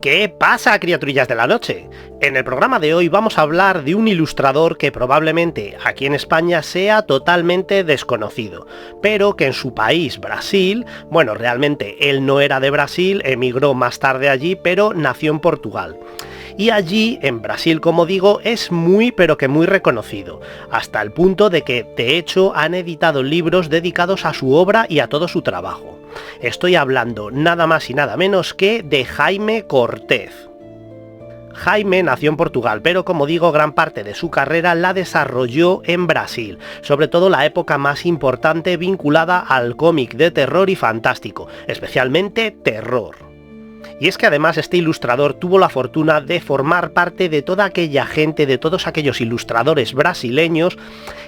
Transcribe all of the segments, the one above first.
¿Qué pasa, criaturillas de la noche? En el programa de hoy vamos a hablar de un ilustrador que probablemente aquí en España sea totalmente desconocido, pero que en su país, Brasil, bueno, realmente él no era de Brasil, emigró más tarde allí, pero nació en Portugal. Y allí, en Brasil, como digo, es muy pero que muy reconocido, hasta el punto de que, de hecho, han editado libros dedicados a su obra y a todo su trabajo. Estoy hablando nada más y nada menos que de Jaime Cortez. Jaime nació en Portugal, pero como digo, gran parte de su carrera la desarrolló en Brasil, sobre todo la época más importante vinculada al cómic de terror y fantástico, especialmente terror. Y es que además este ilustrador tuvo la fortuna de formar parte de toda aquella gente, de todos aquellos ilustradores brasileños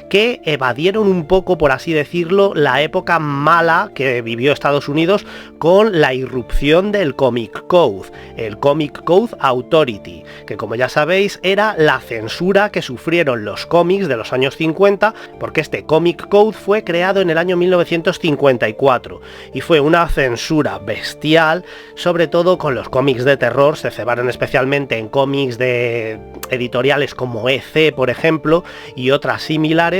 que evadieron un poco, por así decirlo, la época mala que vivió Estados Unidos con la irrupción del Comic Code, el Comic Code Authority, que como ya sabéis era la censura que sufrieron los cómics de los años 50, porque este Comic Code fue creado en el año 1954 y fue una censura bestial, sobre todo con los cómics de terror. Se cebaron especialmente en cómics de editoriales como EC, por ejemplo, y otras similares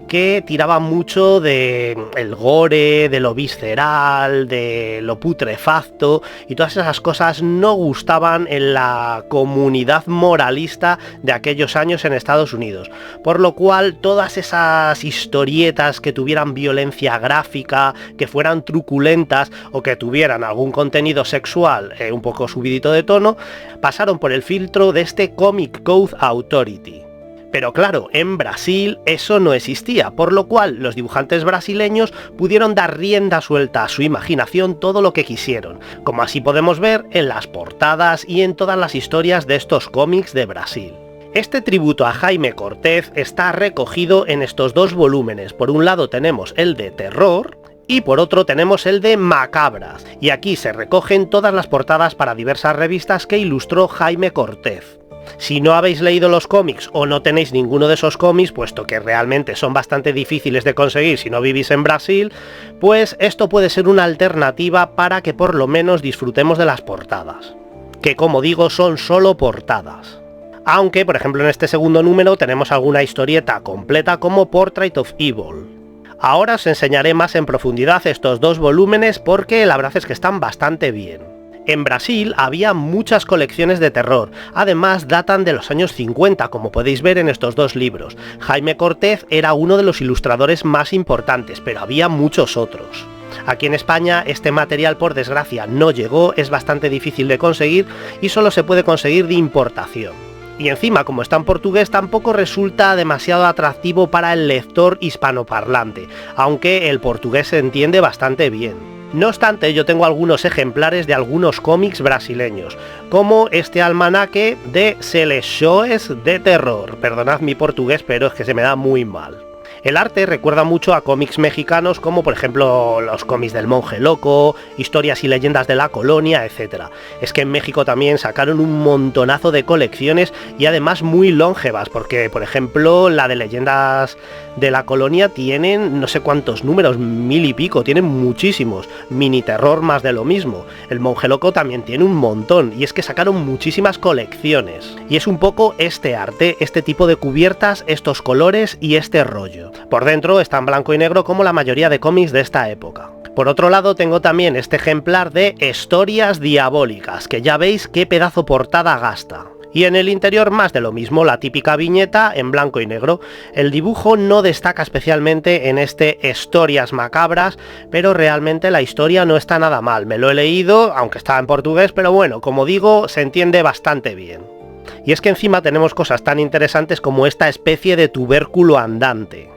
que tiraban mucho de el gore, de lo visceral, de lo putrefacto, y todas esas cosas no gustaban en la comunidad moralista de aquellos años en Estados Unidos, por lo cual todas esas historietas que tuvieran violencia gráfica, que fueran truculentas o que tuvieran algún contenido sexual un poco subidito de tono, pasaron por el filtro de este Comic Code Authority. Pero claro, en Brasil eso no existía, por lo cual los dibujantes brasileños pudieron dar rienda suelta a su imaginación todo lo que quisieron, como así podemos ver en las portadas y en todas las historias de estos cómics de Brasil. Este tributo a Jaime Cortez está recogido en estos dos volúmenes. Por un lado tenemos el de terror, y por otro tenemos el de macabras, y aquí se recogen todas las portadas para diversas revistas que ilustró Jaime Cortez. Si no habéis leído los cómics o no tenéis ninguno de esos cómics, puesto que realmente son bastante difíciles de conseguir si no vivís en Brasil, pues esto puede ser una alternativa para que por lo menos disfrutemos de las portadas, que como digo son solo portadas. Aunque, por ejemplo, en este segundo número tenemos alguna historieta completa como Portrait of Evil. Ahora os enseñaré más en profundidad estos dos volúmenes porque la verdad es que están bastante bien. En Brasil había muchas colecciones de terror, además datan de los años 50, como podéis ver en estos dos libros. Jaime Cortez era uno de los ilustradores más importantes, pero había muchos otros. Aquí en España este material por desgracia no llegó, es bastante difícil de conseguir y solo se puede conseguir de importación. Y encima, como está en portugués, tampoco resulta demasiado atractivo para el lector hispanoparlante, aunque el portugués se entiende bastante bien. No obstante, yo tengo algunos ejemplares de algunos cómics brasileños, como este almanaque de Seleções de Terror. Perdonad mi portugués, pero es que se me da muy mal. El arte recuerda mucho a cómics mexicanos como por ejemplo los cómics del Monje Loco, historias y leyendas de la colonia, etc. Es que en México también sacaron un montonazo de colecciones y además muy longevas, porque por ejemplo la de leyendas de la colonia tienen no sé cuántos números, 1000 y pico, tienen muchísimos. Mini terror más de lo mismo. El Monje Loco también tiene un montón, y es que sacaron muchísimas colecciones. Y es un poco este arte, este tipo de cubiertas, estos colores y este rollo. Por dentro está en blanco y negro como la mayoría de cómics de esta época. Por otro lado tengo también este ejemplar de Historias Diabólicas, que ya veis qué pedazo portada gasta. Y en el interior más de lo mismo, la típica viñeta en blanco y negro. El dibujo no destaca especialmente en este Historias Macabras, pero realmente la historia no está nada mal. Me lo he leído, aunque está en portugués, pero bueno, como digo, se entiende bastante bien. Y es que encima tenemos cosas tan interesantes como esta especie de tubérculo andante.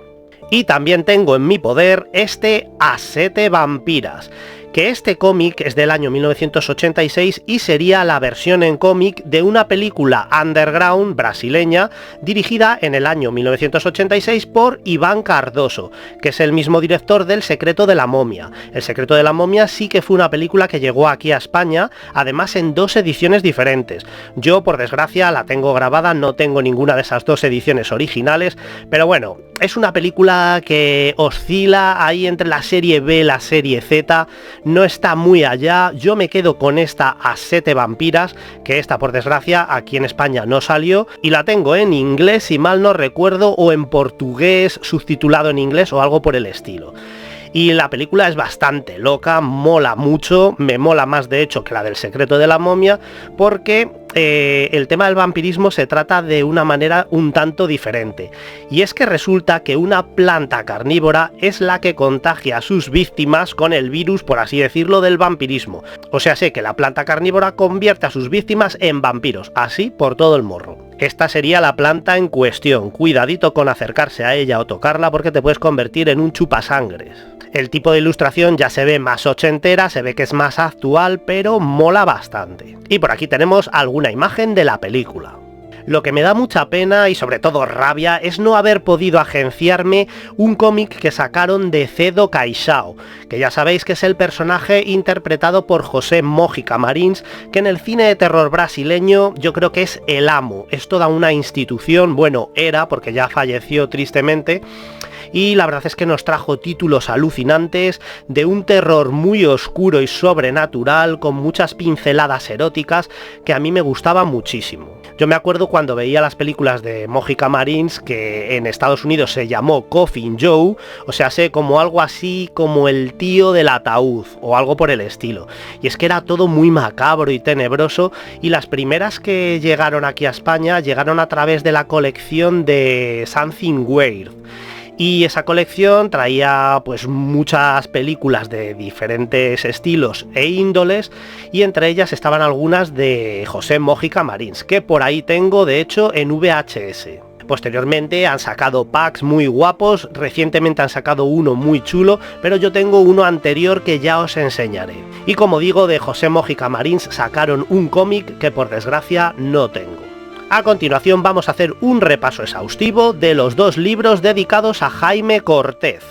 Y también tengo en mi poder este As Sete Vampiras, que este cómic es del año 1986 y sería la versión en cómic de una película underground brasileña dirigida en el año 1986 por Iván Cardoso, que es el mismo director del Secreto de la Momia. El Secreto de la Momia sí que fue una película que llegó aquí a España, además en dos ediciones diferentes. Yo, por desgracia, la tengo grabada, no tengo ninguna de esas dos ediciones originales, pero bueno, es una película que oscila ahí entre la serie B y la serie Z. no está muy allá. Yo me quedo con esta A Sete Vampiras, que esta por desgracia aquí en España no salió, y la tengo en inglés si mal no recuerdo, o en portugués subtitulado en inglés o algo por el estilo. Y la película es bastante loca, mola mucho, me mola más de hecho que la del secreto de la momia, porque el tema del vampirismo se trata de una manera un tanto diferente. Y es que resulta que una planta carnívora es la que contagia a sus víctimas con el virus, por así decirlo, del vampirismo. O sea, sé que la planta carnívora convierte a sus víctimas en vampiros, así por todo el morro. Esta sería la planta en cuestión, cuidadito con acercarse a ella o tocarla porque te puedes convertir en un chupasangres. El tipo de ilustración ya se ve más ochentera, se ve que es más actual, pero mola bastante. Y por aquí tenemos alguna imagen de la película. Lo que me da mucha pena y sobre todo rabia es no haber podido agenciarme un cómic que sacaron de Cedo Caixao, que ya sabéis que es el personaje interpretado por José Mójica Marins, que en el cine de terror brasileño yo creo que es el amo, es toda una institución, bueno, era porque ya falleció tristemente, y la verdad es que nos trajo títulos alucinantes de un terror muy oscuro y sobrenatural con muchas pinceladas eróticas que a mí me gustaban muchísimo. Yo me acuerdo cuando veía las películas de Mójica Marins, que en Estados Unidos se llamó Coffin Joe, o sea, sé como algo así como el tío del ataúd o algo por el estilo. Y es que era todo muy macabro y tenebroso, y las primeras que llegaron aquí a España llegaron a través de la colección de Something Weird. Y esa colección traía pues muchas películas de diferentes estilos e índoles, y entre ellas estaban algunas de José Mójica Marins, que por ahí tengo de hecho en VHS. Posteriormente han sacado packs muy guapos, recientemente han sacado uno muy chulo, pero yo tengo uno anterior que ya os enseñaré. Y como digo, de José Mójica Marins sacaron un cómic que por desgracia no tengo. A continuación vamos a hacer un repaso exhaustivo de los dos libros dedicados a Jaime Cortez.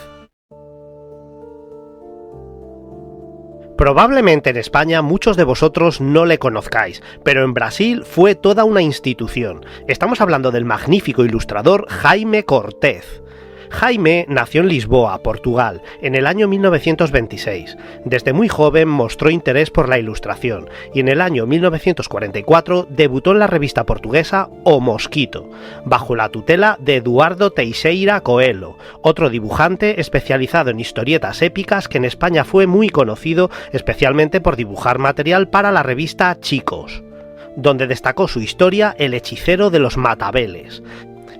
Probablemente en España muchos de vosotros no le conozcáis, pero en Brasil fue toda una institución. Estamos hablando del magnífico ilustrador Jaime Cortez. Jaime nació en Lisboa, Portugal, en el año 1926. Desde muy joven mostró interés por la ilustración y en el año 1944 debutó en la revista portuguesa O Mosquito, bajo la tutela de Eduardo Teixeira Coelho, otro dibujante especializado en historietas épicas que en España fue muy conocido especialmente por dibujar material para la revista Chicos, donde destacó su historia El hechicero de los Matabeles.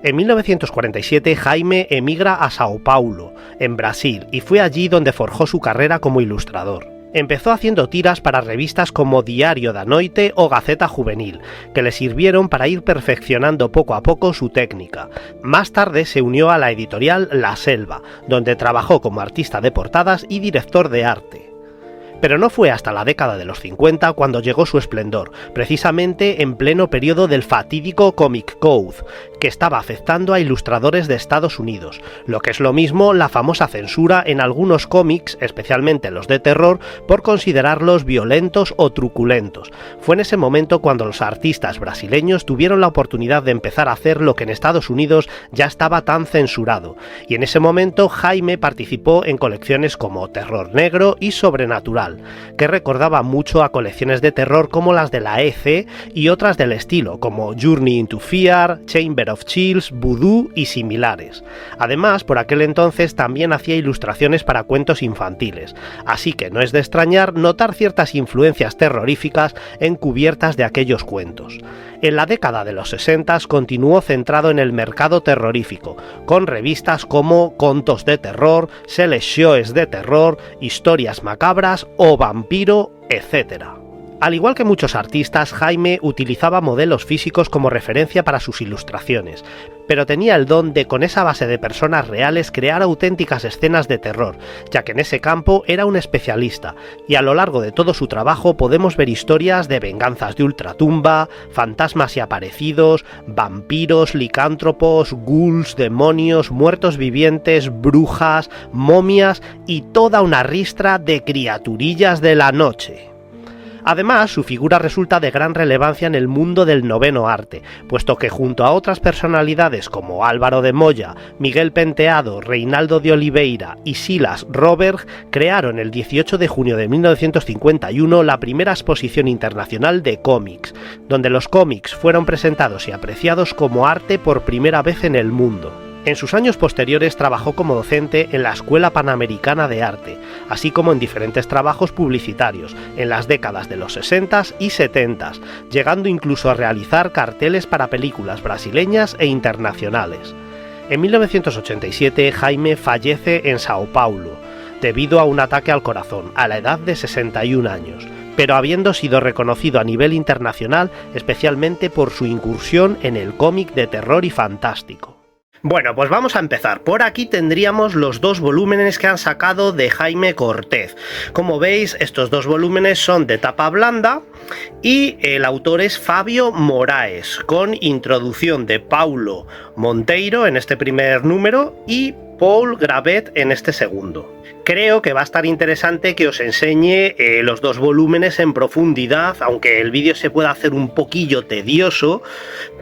En 1947 Jaime emigra a Sao Paulo, en Brasil, y fue allí donde forjó su carrera como ilustrador. Empezó haciendo tiras para revistas como Diario da Noite o Gaceta Juvenil, que le sirvieron para ir perfeccionando poco a poco su técnica. Más tarde se unió a la editorial La Selva, donde trabajó como artista de portadas y director de arte. Pero no fue hasta la década de los 50 cuando llegó su esplendor, precisamente en pleno periodo del fatídico Comic Code, que estaba afectando a ilustradores de Estados Unidos, lo que es lo mismo la famosa censura en algunos cómics, especialmente los de terror, por considerarlos violentos o truculentos. Fue en ese momento cuando los artistas brasileños tuvieron la oportunidad de empezar a hacer lo que en Estados Unidos ya estaba tan censurado, y en ese momento Jaime participó en colecciones como Terror Negro y Sobrenatural, que recordaba mucho a colecciones de terror como las de la EC y otras del estilo, como Journey into Fear, Chamber of Chills, Voodoo y similares. Además, por aquel entonces también hacía ilustraciones para cuentos infantiles, así que no es de extrañar notar ciertas influencias terroríficas encubiertas de aquellos cuentos. En la década de los 60 continuó centrado en el mercado terrorífico, con revistas como Contos de Terror, Selecciones de Terror, Historias Macabras o Vampiro, etc. Al igual que muchos artistas, Jaime utilizaba modelos físicos como referencia para sus ilustraciones, pero tenía el don de, con esa base de personas reales, crear auténticas escenas de terror, ya que en ese campo era un especialista, y a lo largo de todo su trabajo podemos ver historias de venganzas de ultratumba, fantasmas y aparecidos, vampiros, licántropos, ghouls, demonios, muertos vivientes, brujas, momias y toda una ristra de criaturillas de la noche. Además, su figura resulta de gran relevancia en el mundo del noveno arte, puesto que junto a otras personalidades como Álvaro de Moya, Miguel Penteado, Reinaldo de Oliveira y Silas Roberg, crearon el 18 de junio de 1951 la primera exposición internacional de cómics, donde los cómics fueron presentados y apreciados como arte por primera vez en el mundo. En sus años posteriores trabajó como docente en la Escuela Panamericana de Arte, así como en diferentes trabajos publicitarios en las décadas de los 60s y 70s, llegando incluso a realizar carteles para películas brasileñas e internacionales. En 1987 Jaime fallece en Sao Paulo, debido a un ataque al corazón, a la edad de 61 años, pero habiendo sido reconocido a nivel internacional especialmente por su incursión en el cómic de terror y fantástico. Bueno, pues vamos a empezar. Por aquí tendríamos los dos volúmenes que han sacado de Jaime Cortez. Como veis, estos dos volúmenes son de tapa blanda y el autor es Fabio Moraes, con introducción de Paulo Monteiro en este primer número y Paul Gravet en este segundo. Creo que va a estar interesante que os enseñe los dos volúmenes en profundidad, aunque el vídeo se pueda hacer un poquillo tedioso,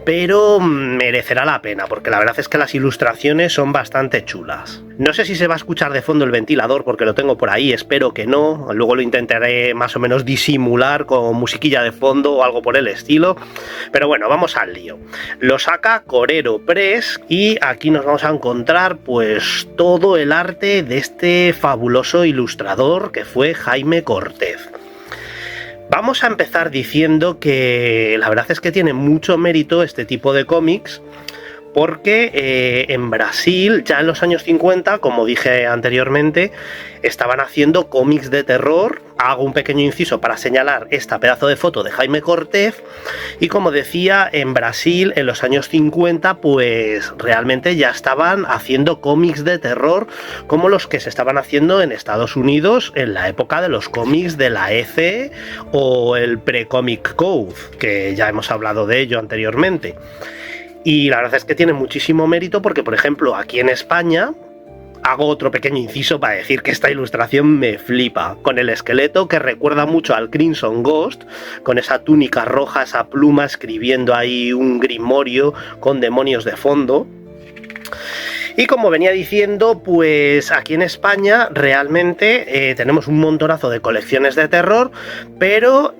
pero merecerá la pena, porque la verdad es que las ilustraciones son bastante chulas. No sé si se va a escuchar de fondo el ventilador, porque lo tengo por ahí, espero que no. Luego lo intentaré más o menos disimular con musiquilla de fondo o algo por el estilo. Pero bueno, vamos al lío. Lo saca Corero Press y aquí nos vamos a encontrar pues todo el arte de este fabuloso ilustrador que fue Jaime Cortez. Vamos a empezar diciendo que la verdad es que tiene mucho mérito este tipo de cómics, porque en Brasil, ya en los años 50, como dije anteriormente, estaban haciendo cómics de terror. Hago un pequeño inciso para señalar esta pedazo de foto de Jaime Cortez, y como decía, en Brasil en los años 50 pues realmente ya estaban haciendo cómics de terror como los que se estaban haciendo en Estados Unidos en la época de los cómics de la ECE o el pre-Comic Code, que ya hemos hablado de ello anteriormente. Y la verdad es que tiene muchísimo mérito porque, por ejemplo, aquí en España, hago otro pequeño inciso para decir que esta ilustración me flipa, con el esqueleto que recuerda mucho al Crimson Ghost, con esa túnica roja, esa pluma, escribiendo ahí un grimorio con demonios de fondo. Y como venía diciendo, pues aquí en España realmente tenemos un montonazo de colecciones de terror, pero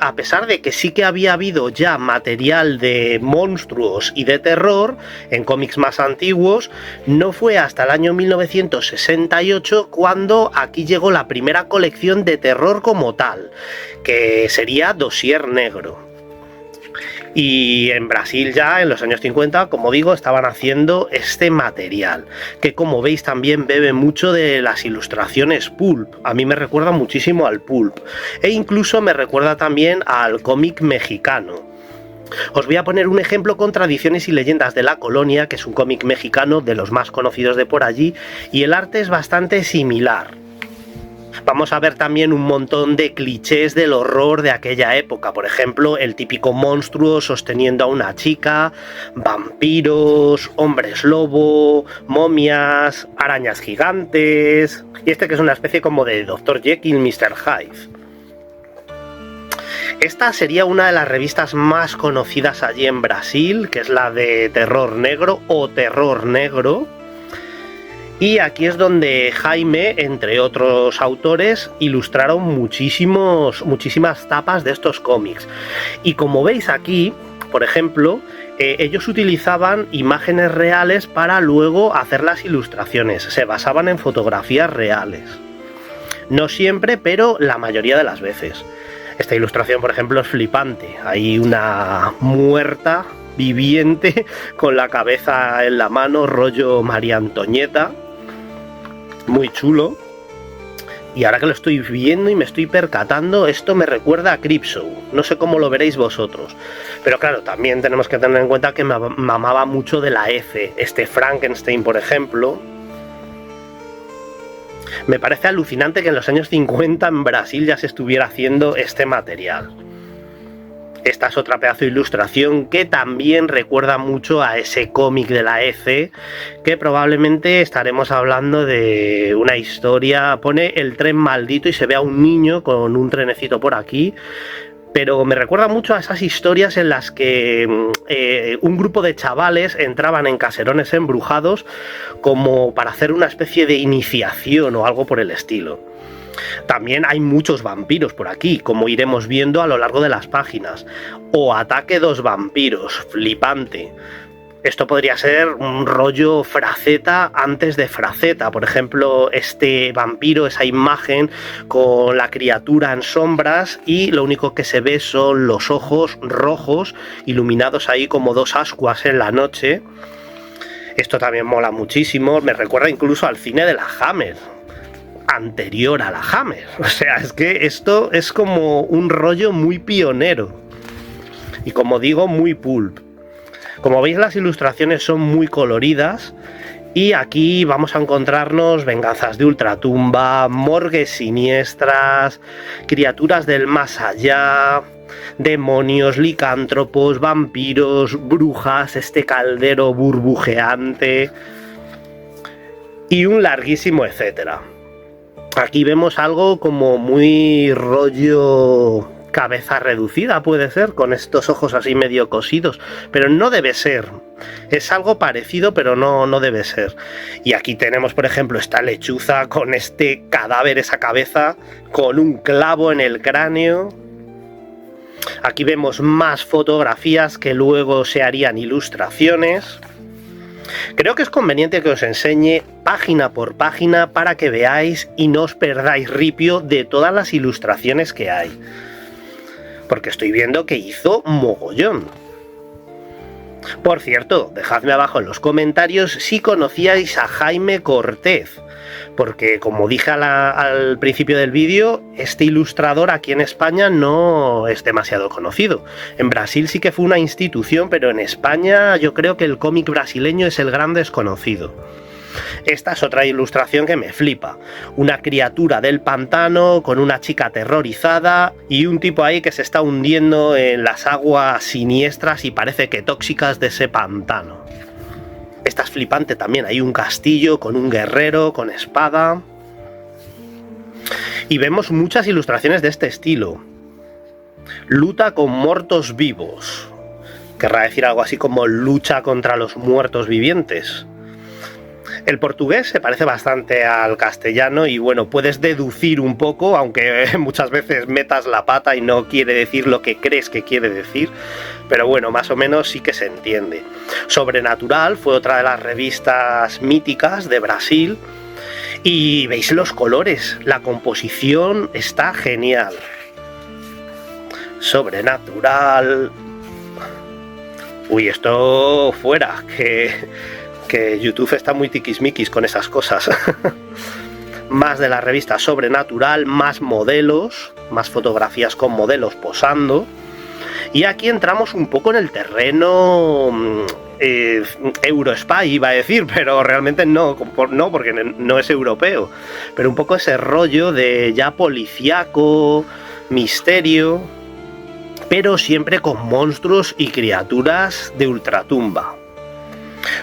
a pesar de que sí que había habido ya material de monstruos y de terror en cómics más antiguos, no fue hasta el año 1968 cuando aquí llegó la primera colección de terror como tal, que sería Dossier Negro. Y en Brasil ya en los años 50, como digo, estaban haciendo este material, que como veis también bebe mucho de las ilustraciones pulp. A mí me recuerda muchísimo al pulp, e incluso me recuerda también al cómic mexicano. Os voy a poner un ejemplo con Tradiciones y Leyendas de la Colonia, que es un cómic mexicano de los más conocidos de por allí, y el arte es bastante similar. Vamos a ver también un montón de clichés del horror de aquella época, por ejemplo, el típico monstruo sosteniendo a una chica, vampiros, hombres lobo, momias, arañas gigantes, y este que es una especie como de Dr. Jekyll, Mr. Hyde. Esta sería una de las revistas más conocidas allí en Brasil, que es la de Terror Negro o Terror Negro. Y aquí es donde Jaime, entre otros autores, ilustraron muchísimas tapas de estos cómics. Y como veis aquí, por ejemplo, ellos utilizaban imágenes reales para luego hacer las ilustraciones. Se basaban en fotografías reales. No siempre, pero la mayoría de las veces. Esta ilustración, por ejemplo, es flipante. Hay una muerta viviente con la cabeza en la mano, rollo María Antonieta. Muy chulo. Y ahora que lo estoy viendo y me estoy percatando, esto me recuerda a Creepshow. No sé cómo lo veréis vosotros, pero claro, también tenemos que tener en cuenta que me mamaba mucho de la F. Este Frankenstein, por ejemplo. Me parece alucinante que en los años 50 en Brasil ya se estuviera haciendo este material. Esta es otra pedazo de ilustración que también recuerda mucho a ese cómic de la ECE, que probablemente estaremos hablando de una historia. Pone el tren maldito y se ve a un niño con un trenecito por aquí, pero me recuerda mucho a esas historias en las que un grupo de chavales entraban en caserones embrujados como para hacer una especie de iniciación o algo por el estilo. También hay muchos vampiros por aquí, como iremos viendo a lo largo de las páginas. O Ataque dos vampiros, flipante. Esto podría ser un rollo Fraceta antes de Fraceta. Por ejemplo, este vampiro, esa imagen con la criatura en sombras y lo único que se ve son los ojos rojos iluminados ahí como dos ascuas en la noche. Esto también mola muchísimo. Me recuerda incluso al cine de la Hammer, anterior a la Hammer. O sea, es que esto es como un rollo muy pionero y, como digo, muy pulp. Como veis, las ilustraciones son muy coloridas y aquí vamos a encontrarnos venganzas de ultratumba, morgues siniestras, criaturas del más allá, demonios, licántropos, vampiros, brujas, este caldero burbujeante y un larguísimo etcétera. Aquí vemos algo como muy rollo cabeza reducida, puede ser, con estos ojos así medio cosidos, pero no debe ser. Es algo parecido, pero no debe ser. Y aquí tenemos, por ejemplo, esta lechuza con este cadáver, esa cabeza, con un clavo en el cráneo. Aquí vemos más fotografías que luego se harían ilustraciones. Creo que es conveniente que os enseñe página por página para que veáis y no os perdáis ripio de todas las ilustraciones que hay, porque estoy viendo que hizo mogollón. Por cierto, dejadme abajo en los comentarios si conocíais a Jaime Cortez, porque como dije al principio del vídeo, este ilustrador aquí en España no es demasiado conocido. En Brasil sí que fue una institución, pero en España yo creo que el cómic brasileño es el gran desconocido. Esta es otra ilustración que me flipa. Una criatura del pantano con una chica aterrorizada y un tipo ahí que se está hundiendo en las aguas siniestras y parece que tóxicas de ese pantano. Esta es flipante también. Hay un castillo con un guerrero con espada. Y vemos muchas ilustraciones de este estilo. Luta con muertos vivos. Querrá decir algo así como lucha contra los muertos vivientes. El portugués se parece bastante al castellano y bueno, puedes deducir un poco, aunque muchas veces metas la pata y no quiere decir lo que crees que quiere decir, pero bueno, más o menos sí que se entiende. Sobrenatural fue otra de las revistas míticas de Brasil y veis los colores, la composición está genial. Sobrenatural. Uy, esto fuera, que YouTube está muy tiquismiquis con esas cosas. Más de la revista Sobrenatural, más modelos, más fotografías con modelos posando. Y aquí entramos un poco en el terreno Eurospy, iba a decir, pero realmente no, porque no es europeo. Pero un poco ese rollo de ya policíaco, misterio, pero siempre con monstruos y criaturas de ultratumba.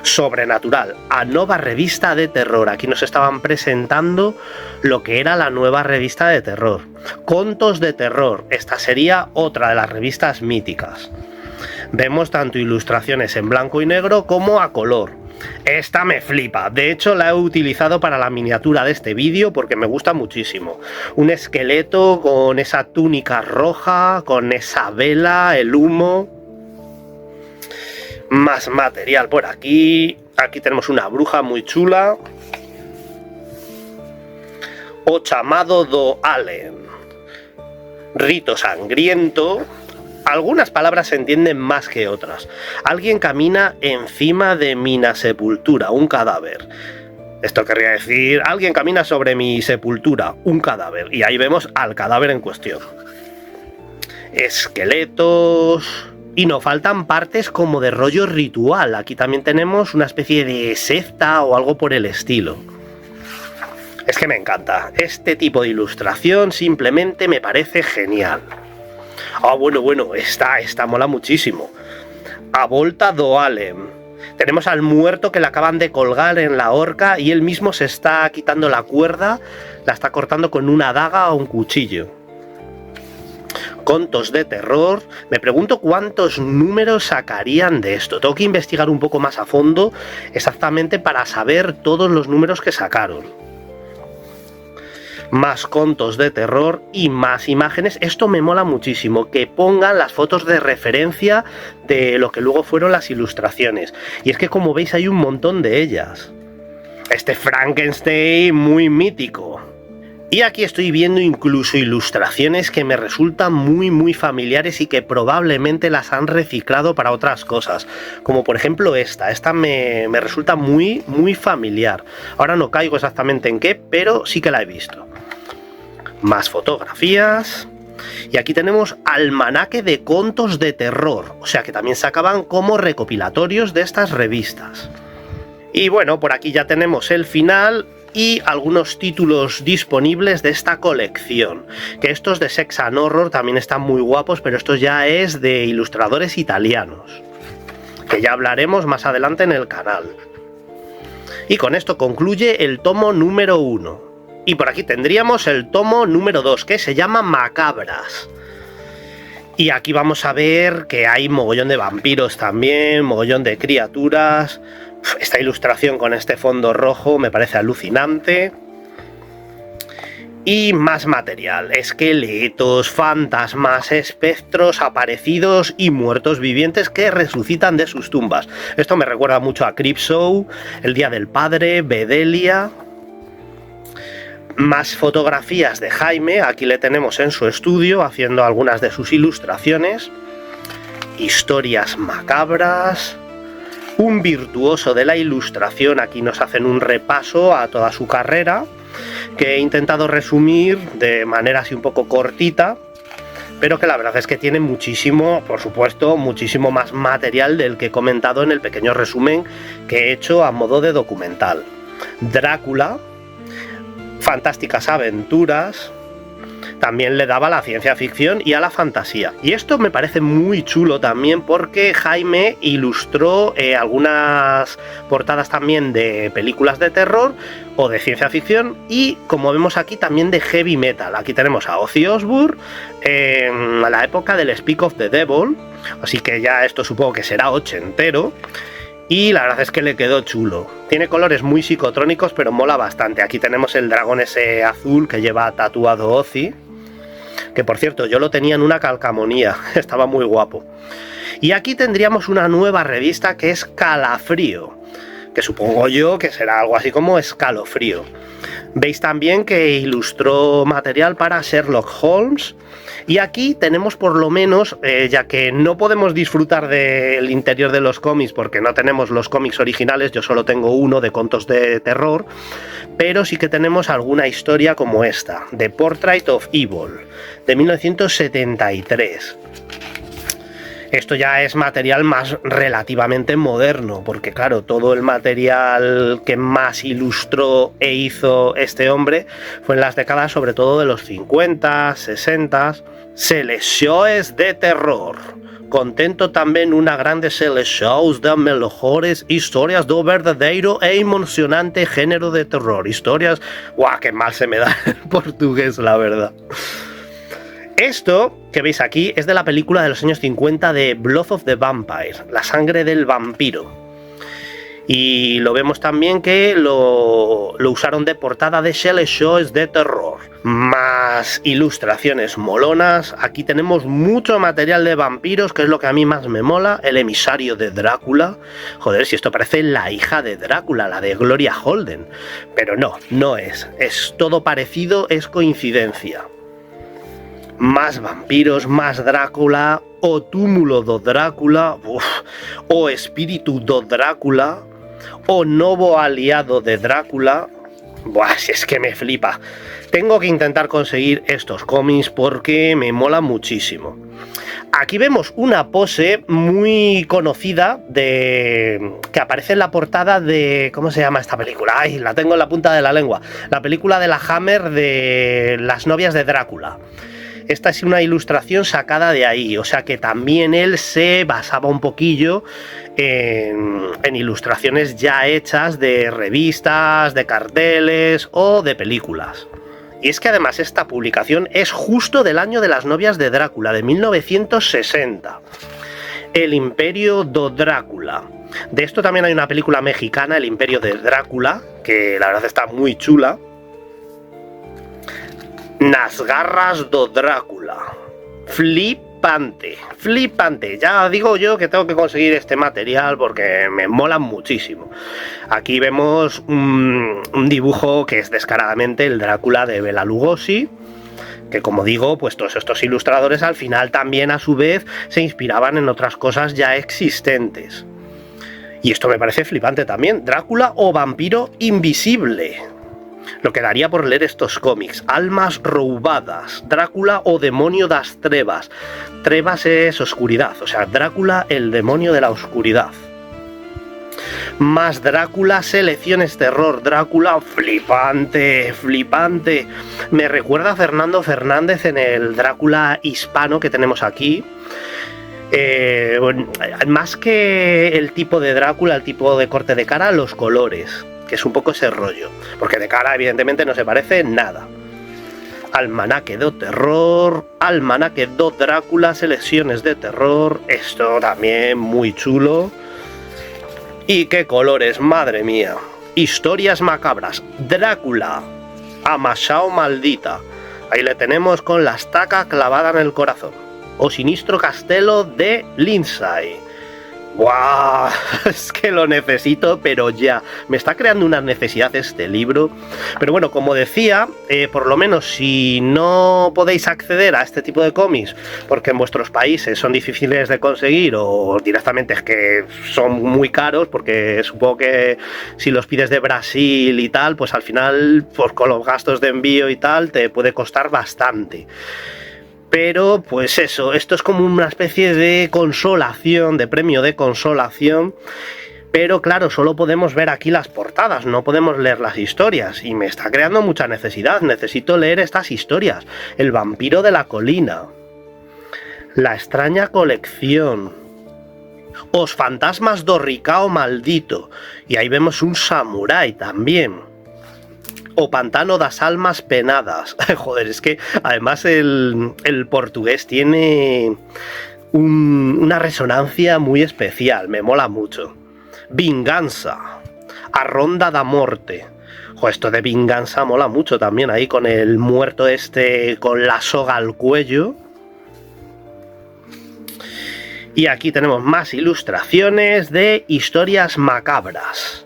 Sobrenatural, a nova revista de terror. Aquí nos estaban presentando lo que era la nueva revista de terror. Contos de terror, esta sería otra de las revistas míticas. Vemos tanto ilustraciones en blanco y negro como a color. Esta me flipa, de hecho la he utilizado para la miniatura de este vídeo porque me gusta muchísimo. Un esqueleto con esa túnica roja, con esa vela, el humo. Más material por aquí. Aquí tenemos una bruja muy chula. O chamado do Allen. Rito sangriento. Algunas palabras se entienden más que otras. Alguien camina encima de mi sepultura, un cadáver. Esto querría decir, alguien camina sobre mi sepultura, un cadáver. Y ahí vemos al cadáver en cuestión. Esqueletos. Y nos faltan partes como de rollo ritual. Aquí también tenemos una especie de secta o algo por el estilo. Es que me encanta. Este tipo de ilustración simplemente me parece genial. Bueno, esta mola muchísimo. A Volta do Alem. Tenemos al muerto que le acaban de colgar en la horca y él mismo se está quitando la cuerda, la está cortando con una daga o un cuchillo. Contos de terror. Me pregunto cuántos números sacarían de esto. Tengo que investigar un poco más a fondo exactamente para saber todos los números que sacaron. Más contos de terror y más imágenes. Esto me mola muchísimo, que pongan las fotos de referencia de lo que luego fueron las ilustraciones. Y es que, como veis, hay un montón de ellas. Este Frankenstein muy mítico. Y aquí estoy viendo incluso ilustraciones que me resultan muy familiares y que probablemente las han reciclado para otras cosas, como por ejemplo esta me resulta muy familiar. Ahora no caigo exactamente en qué, pero sí que la he visto. Más fotografías. Y aquí tenemos almanaque de contos de terror, o sea que también sacaban como recopilatorios de estas revistas. Y bueno, por aquí ya tenemos el final y algunos títulos disponibles de esta colección, que estos de Sex and Horror también están muy guapos, pero estos ya es de ilustradores italianos, que ya hablaremos más adelante en el canal. Y con esto concluye el tomo número 1. Y por aquí tendríamos el tomo número 2, que se llama Macabras. Y aquí vamos a ver que hay mogollón de vampiros también, mogollón de criaturas. Esta ilustración con este fondo rojo me parece alucinante. Y más material, esqueletos, fantasmas, espectros, aparecidos y muertos vivientes que resucitan de sus tumbas. Esto me recuerda mucho a Creepshow, El Día del Padre, Bedelia. Más fotografías de Jaime, aquí le tenemos en su estudio haciendo algunas de sus ilustraciones. Historias macabras. Un virtuoso de la ilustración, aquí nos hacen un repaso a toda su carrera, que he intentado resumir de manera así un poco cortita, pero que la verdad es que tiene muchísimo, por supuesto, muchísimo más material del que he comentado en el pequeño resumen que he hecho a modo de documental. Drácula, fantásticas aventuras. También le daba a la ciencia ficción y a la fantasía. Y esto me parece muy chulo también porque Jaime ilustró algunas portadas también de películas de terror o de ciencia ficción y, como vemos aquí, también de heavy metal. Aquí tenemos a Ozzy Osbourne en la época del Speak of the Devil, así que ya esto supongo que será ochentero. Y la verdad es que le quedó chulo. Tiene colores muy psicotrónicos, pero mola bastante. Aquí tenemos el dragón ese azul que lleva tatuado Ozzy, que por cierto yo lo tenía en una calcamonía, estaba muy guapo. Y aquí tendríamos una nueva revista que es Calafrío, que supongo yo que será algo así como Escalofrío. Veis también que ilustró material para Sherlock Holmes. Y aquí tenemos por lo menos, ya que no podemos disfrutar del interior de los cómics porque no tenemos los cómics originales, yo solo tengo uno de contos de terror, pero sí que tenemos alguna historia como esta, The Portrait of Evil, de 1973. Esto ya es material más relativamente moderno, porque claro, todo el material que más ilustró e hizo este hombre fue en las décadas sobre todo de los 50, 60, selecciones de terror. Contento también una grande selección de mejores historias do verdadeiro e emocionante género de terror. Historias, ¡guau! ¡Qué mal se me da el portugués, la verdad! Esto que veis aquí es de la película de los años 50 de Blood of the Vampire, La sangre del vampiro. Y lo vemos también que lo usaron de portada de Shows de terror. Más ilustraciones molonas. Aquí tenemos mucho material de vampiros, que es lo que a mí más me mola. El emisario de Drácula. Joder, si esto parece la hija de Drácula, la de Gloria Holden. Pero no es. Es todo parecido, es coincidencia. Más vampiros, más Drácula, o túmulo do Drácula, o espíritu do Drácula, o novo aliado de Drácula. Buah, si es que me flipa. Tengo que intentar conseguir estos cómics porque me mola muchísimo. Aquí vemos una pose muy conocida que aparece en la portada de... ¿Cómo se llama esta película? ¡Ay! La tengo en la punta de la lengua. La película de la Hammer de Las novias de Drácula. Esta es una ilustración sacada de ahí, o sea que también él se basaba un poquillo en ilustraciones ya hechas de revistas, de carteles o de películas. Y es que además esta publicación es justo del año de Las novias de Drácula, de 1960. El Imperio do Drácula. De esto también hay una película mexicana, El Imperio de Drácula, que la verdad está muy chula. Nas garras do Drácula. Flipante, flipante. Ya digo yo que tengo que conseguir este material porque me molan muchísimo. Aquí vemos un dibujo que es descaradamente el Drácula de Bela Lugosi, que como digo, pues todos estos ilustradores al final también a su vez se inspiraban en otras cosas ya existentes. Y esto me parece flipante también. Drácula o vampiro invisible. Lo que daría por leer estos cómics. Almas roubadas, Drácula o demonio das trevas. Trevas es oscuridad, o sea, Drácula el demonio de la oscuridad. Más Drácula, selecciones terror, Drácula, flipante, flipante. Me recuerda a Fernando Fernández en el Drácula hispano que tenemos aquí. Más que el tipo de Drácula, el tipo de corte de cara, los colores, que es un poco ese rollo, porque de cara evidentemente no se parece nada. Almanaque do terror, Almanaque do Drácula, selecciones de terror, esto también muy chulo. Y qué colores, madre mía. Historias macabras, Drácula, Amashao maldita, ahí le tenemos con la estaca clavada en el corazón. O Sinistro Castelo de Lindsay. ¡Guau! Es que lo necesito, pero ya. Me está creando una necesidad este libro. Pero bueno, como decía, por lo menos si no podéis acceder a este tipo de cómics porque en vuestros países son difíciles de conseguir o directamente es que son muy caros, porque supongo que si los pides de Brasil y tal, pues al final, pues con los gastos de envío y tal, te puede costar bastante. Pero pues eso, esto es como una especie de consolación, de premio de consolación. Pero claro, solo podemos ver aquí las portadas, no podemos leer las historias. Y me está creando mucha necesidad, necesito leer estas historias. El vampiro de la colina, La extraña colección, Os fantasmas do Ricao maldito. Y ahí vemos un samurái también. O Pantano das almas penadas. Joder, es que además el portugués tiene una resonancia muy especial, me mola mucho. Vinganza, A ronda da morte. Joder, esto de vinganza mola mucho también, ahí con el muerto este con la soga al cuello. Y aquí tenemos más ilustraciones de historias macabras.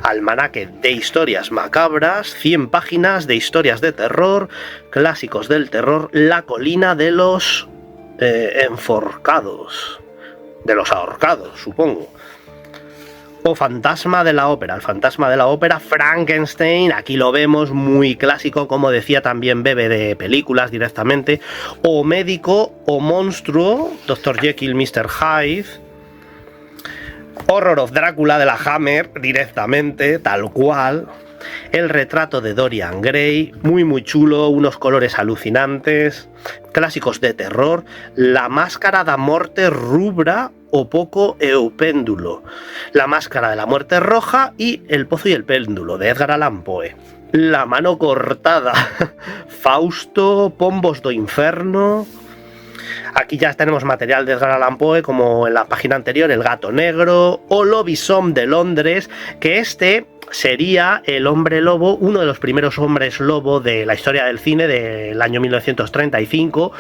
Almanaque de historias macabras, 100 páginas de historias de terror, clásicos del terror, La colina de los enforcados, de los ahorcados, supongo. O Fantasma de la ópera, el fantasma de la ópera, Frankenstein, aquí lo vemos, muy clásico, como decía, también bebe de películas directamente. O Médico o Monstruo, Dr. Jekyll, Mr. Hyde. Horror of Drácula de la Hammer, directamente, tal cual. El retrato de Dorian Gray, muy muy chulo, unos colores alucinantes. Clásicos de terror, La máscara da morte rubra o poco e o péndulo. La máscara de la muerte roja y El pozo y el péndulo, de Edgar Allan Poe. La mano cortada, Fausto, Pombos do inferno. Aquí ya tenemos material de Edgar Allan Poe, como en la página anterior, El gato negro, o Lobisomne de Londres, que este sería el hombre lobo, uno de los primeros hombres lobo de la historia del cine del año 1935,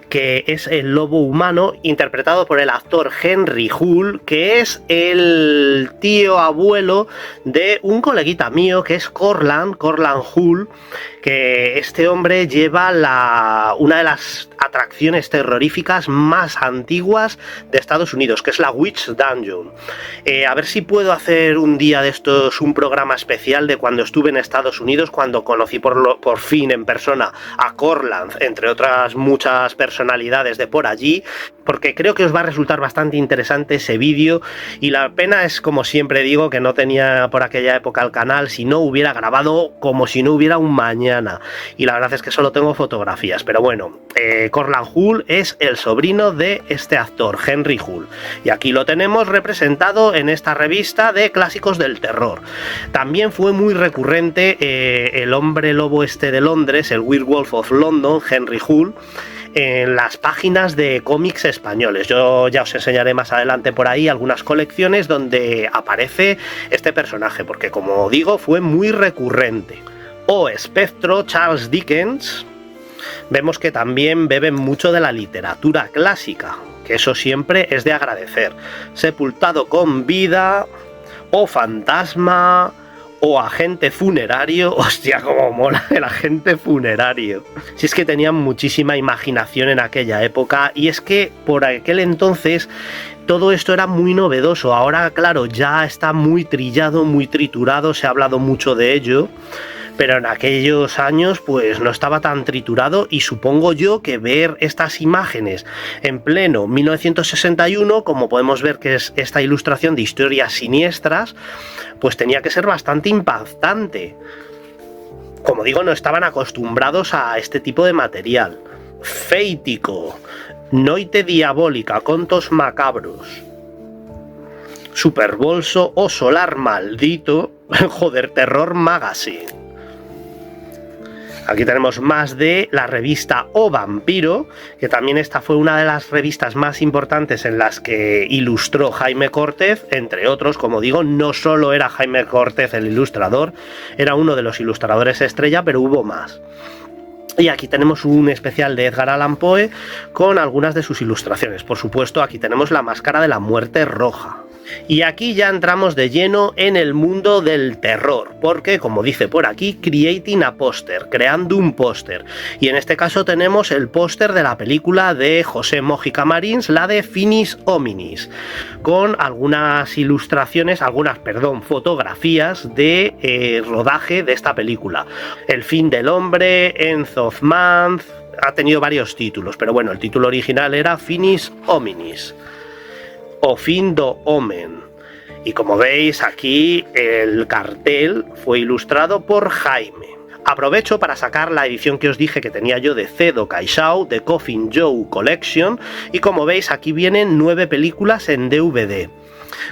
que es el lobo humano interpretado por el actor Henry Hull, que es el tío abuelo de un coleguita mío que es Corlan Hull, que este hombre lleva una de las atracciones terroríficas más antiguas de Estados Unidos, que es la Witch Dungeon. A ver si puedo hacer un día de estos un programa programa especial de cuando estuve en Estados Unidos, cuando conocí por fin en persona a Corland, entre otras muchas personalidades de por allí, porque creo que os va a resultar bastante interesante ese vídeo, y la pena es, como siempre digo, que no tenía por aquella época el canal, si no hubiera grabado como si no hubiera un mañana, y la verdad es que solo tengo fotografías. Pero bueno, Corland Hull es el sobrino de este actor, Henry Hull, y aquí lo tenemos representado en esta revista de clásicos del terror. También fue muy recurrente el hombre lobo este de Londres, el Werewolf of London, Henry Hull, en las páginas de cómics españoles. Yo ya os enseñaré más adelante por ahí algunas colecciones donde aparece este personaje, porque como digo, fue muy recurrente. O Espectro, Charles Dickens. Vemos que también beben mucho de la literatura clásica, que eso siempre es de agradecer. Sepultado con vida, o Fantasma, o Agente funerario. Hostia, cómo mola el Agente funerario. Si es que tenían muchísima imaginación en aquella época, y es que por aquel entonces todo esto era muy novedoso. Ahora, claro, ya está muy trillado, muy triturado, se ha hablado mucho de ello, pero en aquellos años pues no estaba tan triturado, y supongo yo que ver estas imágenes en pleno 1961, como podemos ver que es esta ilustración de Historias Siniestras, pues tenía que ser bastante impactante. Como digo, no estaban acostumbrados a este tipo de material. Féitico, Noite Diabólica, Contos Macabros, Superbolso o Solar Maldito, joder, Terror Magazine. Aquí tenemos más de la revista O Vampiro, que también esta fue una de las revistas más importantes en las que ilustró Jaime Cortez, entre otros. Como digo, no solo era Jaime Cortez el ilustrador, era uno de los ilustradores estrella, pero hubo más. Y aquí tenemos un especial de Edgar Allan Poe con algunas de sus ilustraciones. Por supuesto, aquí tenemos la Máscara de la Muerte Roja. Y aquí ya entramos de lleno en el mundo del terror, porque, como dice por aquí, creating a poster, creando un póster. Y en este caso tenemos el póster de la película de José Mójica Marins, la de Finis Hominis, con algunas ilustraciones, fotografías de rodaje de esta película. El fin del hombre, End of Month, ha tenido varios títulos, pero bueno, el título original era Finis Hominis o Fin do Omen. Y como veis aquí, el cartel fue ilustrado por Jaime. Aprovecho para sacar la edición que os dije que tenía yo de Cedo Caixao, de Coffin Joe Collection, y como veis aquí vienen 9 películas en DVD.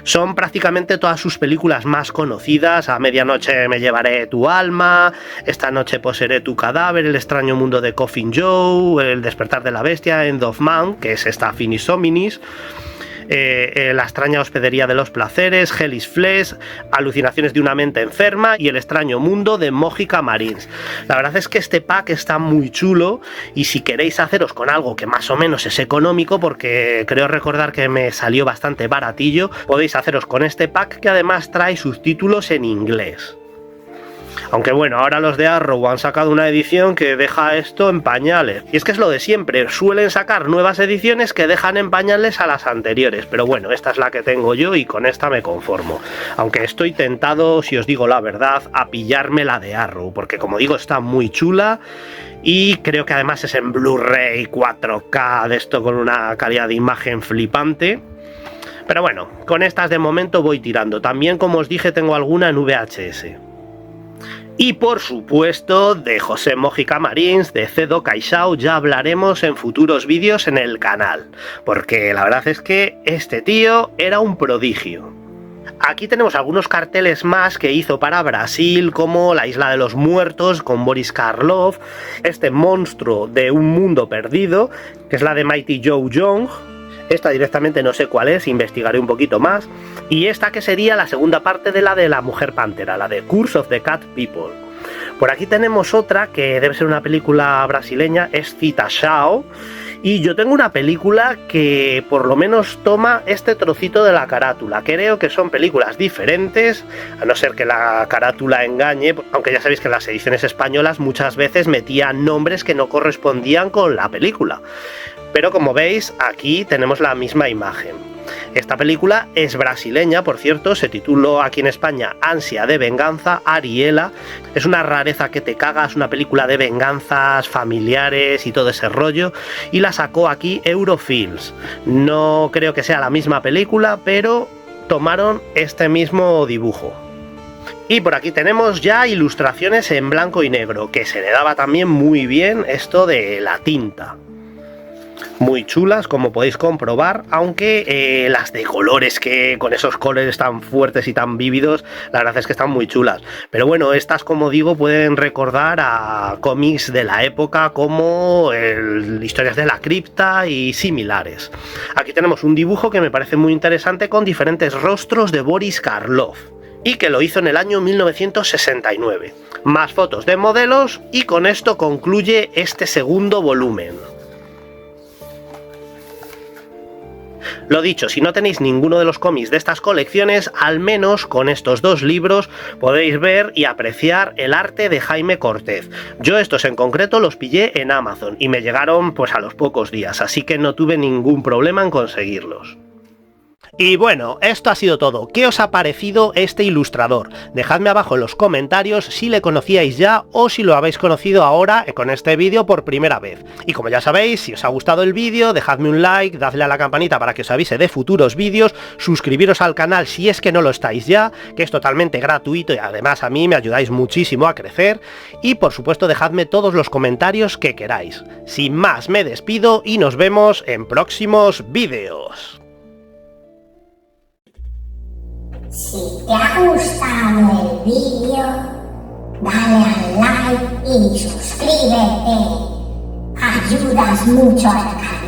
Son prácticamente todas sus películas más conocidas: A medianoche me llevaré tu alma, Esta noche poseeré tu cadáver, El extraño mundo de Coffin Joe, El despertar de la bestia, End of Man, que es esta Finis Hominis, La extraña hospedería de los placeres, Hell is Flesh, Alucinaciones de una mente enferma y El extraño mundo de Mójica Marins. La verdad es que este pack está muy chulo, y si queréis haceros con algo que más o menos es económico, porque creo recordar que me salió bastante baratillo, podéis haceros con este pack, que además trae subtítulos en inglés. Aunque bueno, ahora los de Arrow han sacado una edición que deja esto en pañales. Y es que es lo de siempre, suelen sacar nuevas ediciones que dejan en pañales a las anteriores. Pero bueno, esta es la que tengo yo y con esta me conformo. Aunque estoy tentado, si os digo la verdad, a pillarme la de Arrow, porque como digo, está muy chula. Y creo que además es en Blu-ray 4K, de esto con una calidad de imagen flipante. Pero bueno, con estas de momento voy tirando. También, como os dije, tengo alguna en VHS. Y por supuesto, de José Mójica Marins, de Cedo Caixao, ya hablaremos en futuros vídeos en el canal, porque la verdad es que este tío era un prodigio. Aquí tenemos algunos carteles más que hizo para Brasil, como La isla de los muertos con Boris Karloff, este monstruo de Un mundo perdido, que es la de Mighty Joe Young. Esta directamente no sé cuál es, investigaré un poquito más. Y esta que sería la segunda parte de la Mujer Pantera, la de Curse of the Cat People. Por aquí tenemos otra que debe ser una película brasileña, es Cita Shao. Y yo tengo una película que por lo menos toma este trocito de la carátula. Creo que son películas diferentes, a no ser que la carátula engañe, aunque ya sabéis que en las ediciones españolas muchas veces metían nombres que no correspondían con la película. Pero como veis, aquí tenemos la misma imagen. Esta película es brasileña, por cierto, se tituló aquí en España Ansia de venganza, Ariela. Es una rareza que te cagas, una película de venganzas familiares y todo ese rollo, y la sacó aquí Eurofilms. No creo que sea la misma película, pero tomaron este mismo dibujo. Y por aquí tenemos ya ilustraciones en blanco y negro, que se le daba también muy bien esto de la tinta. Muy chulas, como podéis comprobar, aunque las de colores, que con esos colores tan fuertes y tan vívidos, la verdad es que están muy chulas. Pero bueno, estas, como digo, pueden recordar a cómics de la época como Historias de la Cripta y similares. Aquí tenemos un dibujo que me parece muy interesante con diferentes rostros de Boris Karloff, y que lo hizo en el año 1969. Más fotos de modelos, y con esto concluye este segundo volumen. Lo dicho, si no tenéis ninguno de los cómics de estas colecciones, al menos con estos dos libros podéis ver y apreciar el arte de Jaime Cortez. Yo estos en concreto los pillé en Amazon y me llegaron pues a los pocos días, así que no tuve ningún problema en conseguirlos. Y bueno, esto ha sido todo. ¿Qué os ha parecido este ilustrador? Dejadme abajo en los comentarios si le conocíais ya o si lo habéis conocido ahora con este vídeo por primera vez. Y como ya sabéis, si os ha gustado el vídeo, dejadme un like, dadle a la campanita para que os avise de futuros vídeos, suscribiros al canal si es que no lo estáis ya, que es totalmente gratuito y además a mí me ayudáis muchísimo a crecer, y por supuesto dejadme todos los comentarios que queráis. Sin más, me despido y nos vemos en próximos vídeos. Si te ha gustado el vídeo, dale al like y suscríbete. Ayudas mucho al canal.